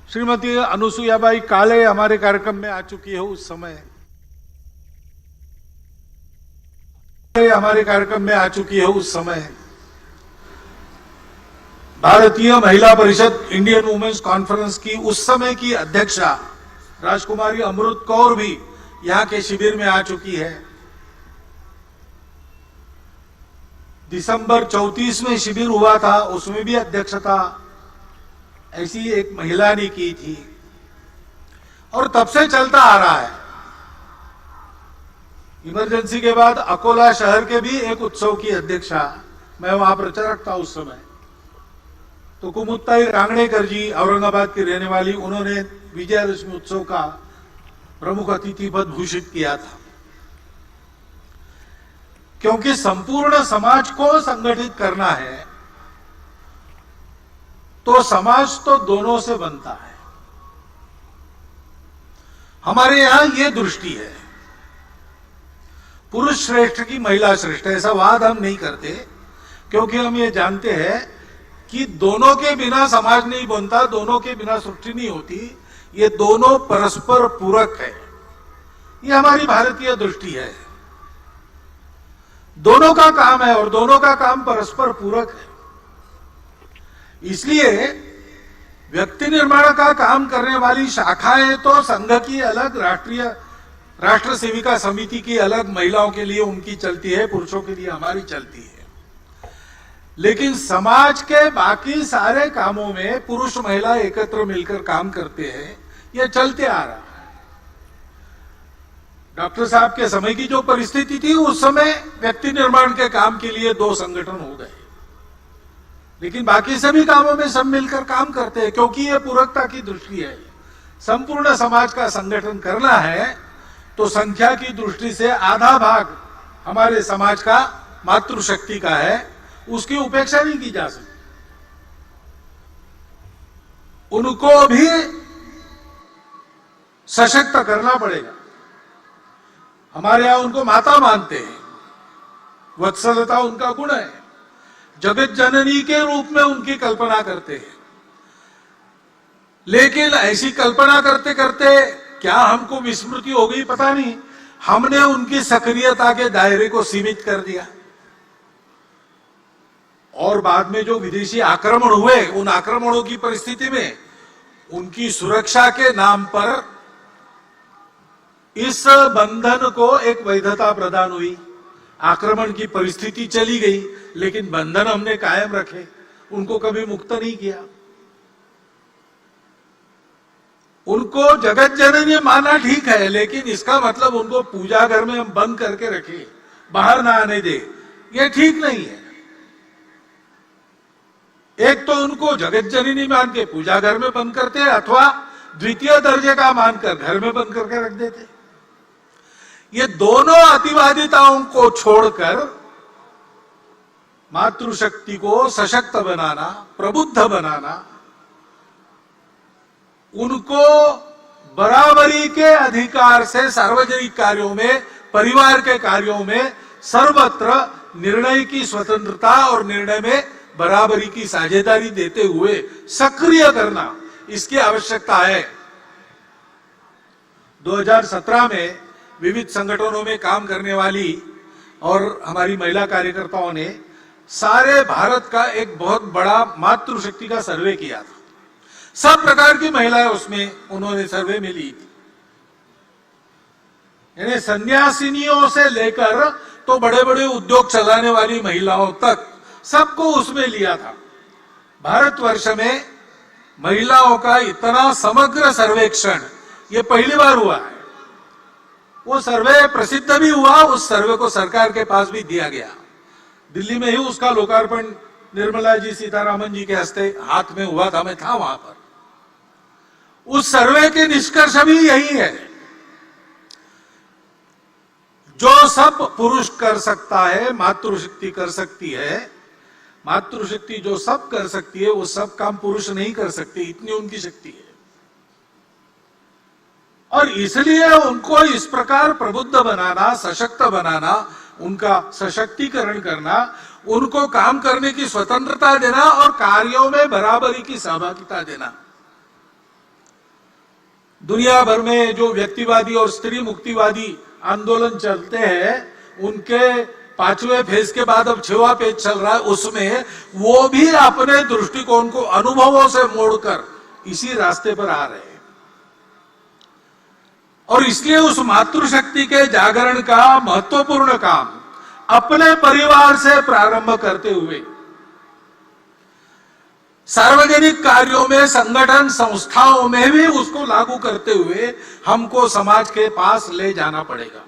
श्रीमती अनुसुईयाबाई काले हमारे कार्यक्रम में आ चुकी है। उस समय भारतीय महिला परिषद इंडियन वुमेन्स कॉन्फ्रेंस की उस समय की अध्यक्षा राजकुमारी अमृत कौर भी यहां के शिविर में आ चुकी है। दिसंबर 34 में शिविर हुआ था, उसमें भी अध्यक्षता ऐसी एक महिला ने की थी और तब से चलता आ रहा है। इमरजेंसी के बाद अकोला शहर के भी एक उत्सव की अध्यक्षा मैं वहां प्रचारक था उस समय, तो कुमुत्ताई रांगणेकर जी औरंगाबाद की रहने वाली, उन्होंने विजयादशमी उत्सव का प्रमुख अतिथि पद भूषित किया था। क्योंकि संपूर्ण समाज को संगठित करना है तो समाज तो दोनों से बनता है। हमारे यहां यह दृष्टि है, पुरुष श्रेष्ठ की महिला श्रेष्ठ, ऐसा वाद हम नहीं करते, क्योंकि हम ये जानते हैं कि दोनों के बिना समाज नहीं बनता, दोनों के बिना सृष्टि नहीं होती। ये दोनों परस्पर पूरक है, ये हमारी भारतीय दृष्टि है। दोनों का काम है और दोनों का काम परस्पर पूरक है। इसलिए व्यक्ति निर्माण का काम करने वाली शाखाएं तो संघ की अलग, राष्ट्र सेविका समिति की अलग, महिलाओं के लिए उनकी चलती है, पुरुषों के लिए हमारी चलती है। लेकिन समाज के बाकी सारे कामों में पुरुष महिला एकत्र मिलकर काम करते हैं, यह चलते आ रहा है। डॉक्टर साहब के समय की जो परिस्थिति थी, उस समय व्यक्ति निर्माण के काम के लिए 2 संगठन हो गए, लेकिन बाकी सभी कामों में सब मिलकर काम करते हैं, क्योंकि यह पूरकता की दृष्टि है। संपूर्ण समाज का संगठन करना है तो संख्या की दृष्टि से आधा भाग हमारे समाज का मातृशक्ति का है, उसकी उपेक्षा नहीं की जा सकती। उनको भी सशक्त करना पड़ेगा। हमारे यहां उनको माता मानते हैं, वत्सलता उनका गुण है, जगत जननी के रूप में उनकी कल्पना करते हैं। लेकिन ऐसी कल्पना करते करते क्या हमको विस्मृति हो गई पता नहीं, हमने उनकी सक्रियता के दायरे को सीमित कर दिया। और बाद में जो विदेशी आक्रमण हुए, उन आक्रमणों की परिस्थिति में उनकी सुरक्षा के नाम पर इस बंधन को एक वैधता प्रदान हुई। आक्रमण की परिस्थिति चली गई, लेकिन बंधन हमने कायम रखे, उनको कभी मुक्त नहीं किया। उनको जगत जननी माना ठीक है, लेकिन इसका मतलब उनको पूजा घर में हम बंद करके रखे, बाहर ना आने दे, ये ठीक नहीं है। एक तो उनको जगत जननी मान के पूजा घर में बंद करते, अथवा द्वितीय दर्जे का मानकर घर में बंद करके रख देते। ये दोनों अतिवादिताओं को छोड़कर मातृशक्ति को सशक्त बनाना, प्रबुद्ध बनाना, उनको बराबरी के अधिकार से सार्वजनिक कार्यों में, परिवार के कार्यों में सर्वत्र निर्णय की स्वतंत्रता और निर्णय में बराबरी की साझेदारी देते हुए सक्रिय करना, इसकी आवश्यकता है। 2017 में विविध संगठनों में काम करने वाली और हमारी महिला कार्यकर्ताओं ने सारे भारत का एक बहुत बड़ा मातृशक्ति का सर्वे किया था। सब प्रकार की महिलाएं उसमें उन्होंने सर्वे में ली थी, यानी सन्यासिनियों से लेकर तो बड़े बड़े उद्योग चलाने वाली महिलाओं तक सबको उसमें लिया था। भारतवर्ष में महिलाओं का इतना समग्र सर्वेक्षण ये पहली बार हुआ है। वो सर्वे प्रसिद्ध भी हुआ, उस सर्वे को सरकार के पास भी दिया गया। दिल्ली में ही उसका लोकार्पण निर्मला जी सीतारामन जी के हस्ते हाथ में हुआ था, मैं था वहां पर। उस सर्वे के निष्कर्ष भी यही है, जो सब पुरुष कर सकता है मातृशक्ति कर सकती है। मातृशक्ति जो सब कर सकती है वो सब काम पुरुष नहीं कर सकती, इतनी उनकी शक्ति है। और इसलिए उनको इस प्रकार प्रबुद्ध बनाना, सशक्त बनाना, उनका सशक्तिकरण करना, उनको काम करने की स्वतंत्रता देना और कार्यों में बराबरी की सहभागिता देना, दुनिया भर में जो व्यक्तिवादी और स्त्री मुक्तिवादी आंदोलन चलते हैं, उनके 5वें फेज के बाद अब 6वां फेज चल रहा है, उसमें वो भी अपने दृष्टिकोण को अनुभवों से मोड़कर इसी रास्ते पर आ रहे हैं। और इसलिए उस मातृशक्ति के जागरण का महत्वपूर्ण काम अपने परिवार से प्रारंभ करते हुए सार्वजनिक कार्यों में, संगठन संस्थाओं में भी उसको लागू करते हुए हमको समाज के पास ले जाना पड़ेगा,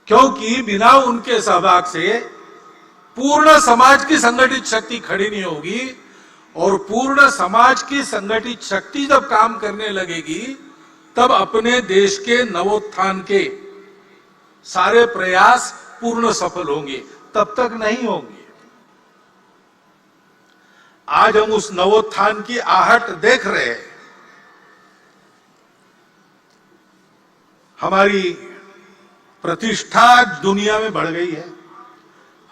क्योंकि बिना उनके सहभाग से पूर्ण समाज की संगठित शक्ति खड़ी नहीं होगी। और पूर्ण समाज की संगठित शक्ति जब काम करने लगेगी, तब अपने देश के नवोत्थान के सारे प्रयास पूर्ण सफल होंगे, तब तक नहीं होंगे। आज हम उस नवोत्थान की आहट देख रहे हैं। हमारी प्रतिष्ठा दुनिया में बढ़ गई है,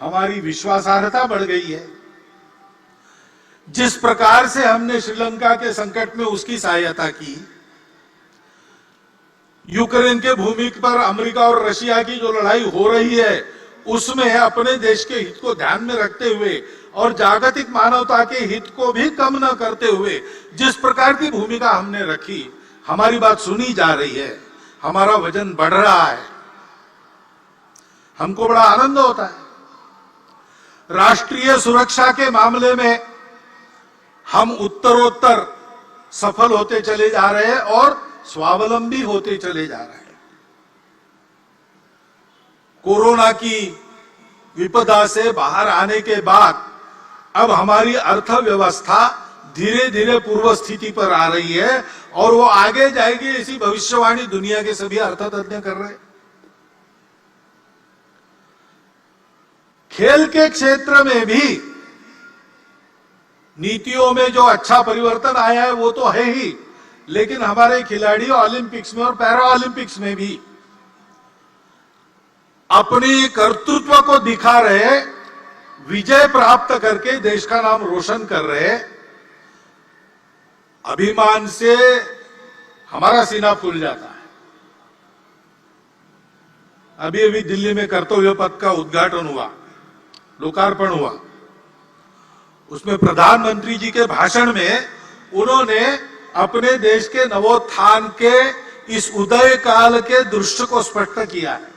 हमारी विश्वासार्हता बढ़ गई है। जिस प्रकार से हमने श्रीलंका के संकट में उसकी सहायता की, यूक्रेन के भूमि पर अमेरिका और रशिया की जो लड़ाई हो रही है, उसमें अपने देश के हित को ध्यान में रखते हुए और जागतिक मानवता के हित को भी कम न करते हुए जिस प्रकार की भूमिका हमने रखी, हमारी बात सुनी जा रही है, हमारा वजन बढ़ रहा है, हमको बड़ा आनंद होता है। राष्ट्रीय सुरक्षा के मामले में हम उत्तरोत्तर सफल होते चले जा रहे हैं और स्वावलंबी होते चले जा रहे हैं। कोरोना की विपदा से बाहर आने के बाद अब हमारी अर्थव्यवस्था धीरे धीरे पूर्व स्थिति पर आ रही है और वो आगे जाएगी, ऐसी भविष्यवाणी दुनिया के सभी अर्थतज्ञ कर रहे हैं। खेल के क्षेत्र में भी नीतियों में जो अच्छा परिवर्तन आया है वो तो है ही, लेकिन हमारे खिलाड़ी ओलंपिक्स में और पैरा ओलंपिक्स में भी अपनी कर्तृत्व को दिखा रहे, विजय प्राप्त करके देश का नाम रोशन कर रहे। अभिमान से हमारा सीना फूल जाता है। अभी अभी दिल्ली में कर्तव्य पथ का उद्घाटन हुआ, लोकार्पण हुआ। उसमें प्रधानमंत्री जी के भाषण में उन्होंने अपने देश के नवोत्थान के इस उदय काल के दृश्य को स्पष्ट किया है।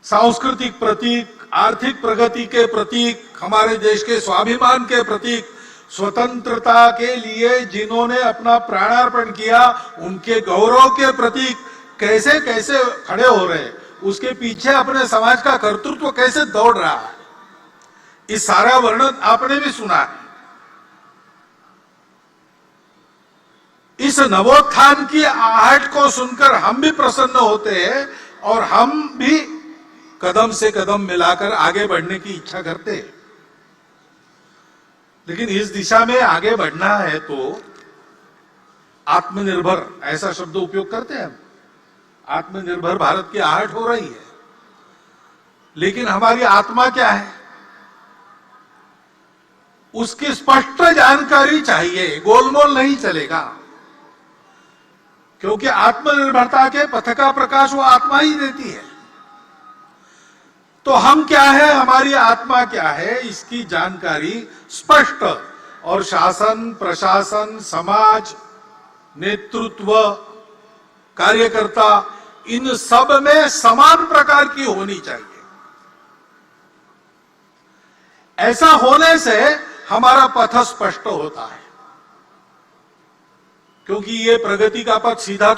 सांस्कृतिक प्रतीक, आर्थिक प्रगति के प्रतीक, हमारे देश के स्वाभिमान के प्रतीक, स्वतंत्रता के लिए जिन्होंने अपना प्राणार्पण किया, उनके गौरव के प्रतीक कैसे कैसे खड़े हो रहे हैं, उसके पीछे अपने समाज का कर्तृत्व कैसे दौड़ रहा है, इस सारा वर्णन आपने भी सुना है। इस नवोत्थान की आहट को सुनकर हम भी प्रसन्न होते हैं और हम भी कदम से कदम मिलाकर आगे बढ़ने की इच्छा करते हैं। लेकिन इस दिशा में आगे बढ़ना है तो आत्मनिर्भर, ऐसा शब्द उपयोग करते हैं हम। आत्मनिर्भर भारत की आहट हो रही है, लेकिन हमारी आत्मा क्या है उसकी स्पष्ट जानकारी चाहिए, गोलमोल नहीं चलेगा। क्योंकि आत्मनिर्भरता के पथ का प्रकाश वो आत्मा ही देती है। तो हम क्या है, हमारी आत्मा क्या है, इसकी जानकारी स्पष्ट, और शासन, प्रशासन, समाज, नेतृत्व, कार्यकर्ता, इन सब में समान प्रकार की होनी चाहिए। ऐसा होने से हमारा पथ स्पष्ट होता है, क्योंकि ये प्रगति का पथ सीधा तो